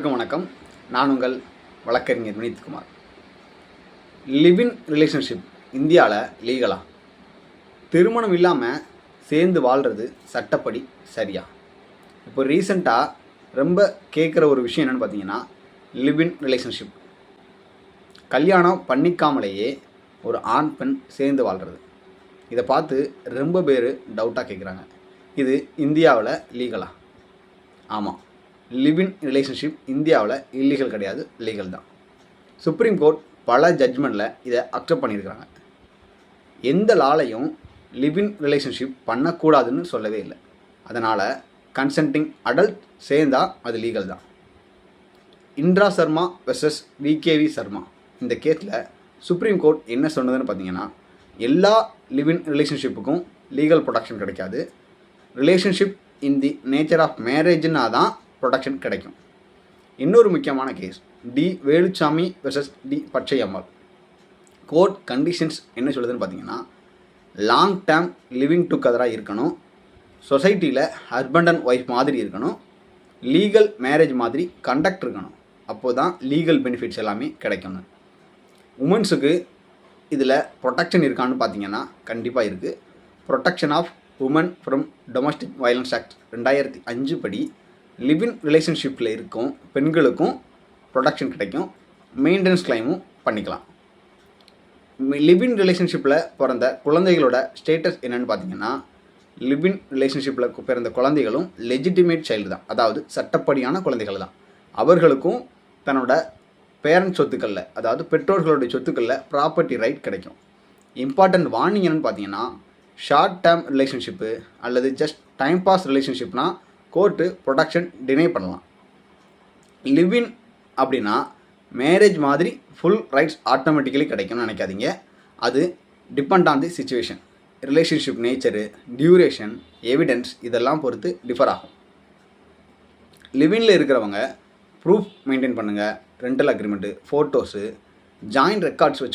அனைவருக்கும் வணக்கம். நான் உங்கள் வழக்கறிஞர் வினித்குமார். லிவ் இன் ரிலேஷன்ஷிப் இந்தியாவில் லீகலா? திருமணம் இல்லாமல் சேர்ந்து வாழ்கிறது சட்டப்படி சரியா? இப்போ ரீசெண்டாக ரொம்ப கேட்குற ஒரு விஷயம் என்னென்னு பார்த்தீங்கன்னா, லிவ் இன் ரிலேஷன்ஷிப். கல்யாணம் பண்ணிக்காமலேயே ஒரு ஆண் பெண் சேர்ந்து வாழ்கிறது. இதை பார்த்து ரொம்ப பேர் டவுட்டாக கேட்குறாங்க, இது இந்தியாவில் லீகலா? ஆமாம், லிவ் இன் ரிலேஷன்ஷிப் இந்தியாவில் இல்லீகல் கிடையாது, லீகல் தான். சுப்ரீம் கோர்ட் பல ஜட்ஜ்மெண்ட்டில் இதை அக்செப்ட் பண்ணியிருக்கிறாங்க. எந்த லாலையும் லிவ் இன் ரிலேஷன்ஷிப் பண்ணக்கூடாதுன்னு சொல்லவே இல்லை. அதனால் கன்சென்டிங் அடல்ட் சேர்ந்தால் அது லீகல் தான். இந்திரா சர்மா வெர்சஸ் விகேவி சர்மா இந்த கேஸில் சுப்ரீம் கோர்ட் என்ன சொன்னதுன்னு பார்த்தீங்கன்னா, எல்லா லிவ் இன் ரிலேஷன்ஷிப்புக்கும் லீகல் ப்ரொடெக்ஷன் கிடைக்காது. Relationship in the nature of மேரேஜ்னா தான் ப்ரொடெக்ஷன் கிடைக்கும். இன்னொரு முக்கியமான case T Veluchamy versus T Pachaiyammal. Court conditions என்ன சொல்லுதுன்னு பார்த்தீங்கன்னா, லாங் டேர்ம் லிவிங் டுகெதராக இருக்கணும், சொசைட்டியில் ஹஸ்பண்ட் அண்ட் ஒய்ஃப் மாதிரி இருக்கணும், லீகல் மேரேஜ் மாதிரி கண்டக்ட் இருக்கணும். அப்போது தான் லீகல் பெனிஃபிட்ஸ் எல்லாமே கிடைக்கணும். உமன்ஸுக்கு இதில் ப்ரொடெக்ஷன் இருக்கான்னு பார்த்தீங்கன்னா கண்டிப்பாக இருக்குது. Protection of women from domestic violence act 2005 படி லிவ் இன் ரிலேஷன்ஷிப்பில் இருக்கும் பெண்களுக்கும் ப்ரொடெக்ஷன் கிடைக்கும், மெயின்டெனன்ஸ் கிளைமும் பண்ணிக்கலாம். லிவ் இன் ரிலேஷன்ஷிப்பில் பிறந்த குழந்தைகளோட ஸ்டேட்டஸ் என்னென்னு பார்த்தீங்கன்னா, லிவ் இன் ரிலேஷன்ஷிப்பில் பிறந்த குழந்தைகளும் லெஜிட்டிமேட் சைல்டு தான், அதாவது சட்டப்படியான குழந்தைகள் தான். அவர்களுக்கும் தன்னோட பேரண்ட் சொத்துக்களில், அதாவது பெற்றோர்களுடைய சொத்துக்களில் ப்ராப்பர்ட்டி ரைட் கிடைக்கும். இம்பார்ட்டன்ட் வார்னிங் என்னென்னு பார்த்தீங்கன்னா, ஷார்ட் டேர்ம் ரிலேஷன்ஷிப்பு அல்லது ஜஸ்ட் டைம் பாஸ் ரிலேஷன்ஷிப்னால் கோர்ட்டு ப்ரொடெக்ஷன் டினை பண்ணலாம். லிவ் இன் அப்படின்னா மேரேஜ் மாதிரி ஃபுல் ரைட்ஸ் ஆட்டோமேட்டிக்கலி கிடைக்கும்னு நினைக்காதீங்க. அது depend on the situation, relationship nature, duration, evidence இதெல்லாம் பொறுத்து டிஃபர் ஆகும். லிவ்-இன்ல இருக்கிறவங்க ப்ரூஃப் மெயின்டைன் பண்ணுங்கள், rental agreement, photos, joint records வச்சு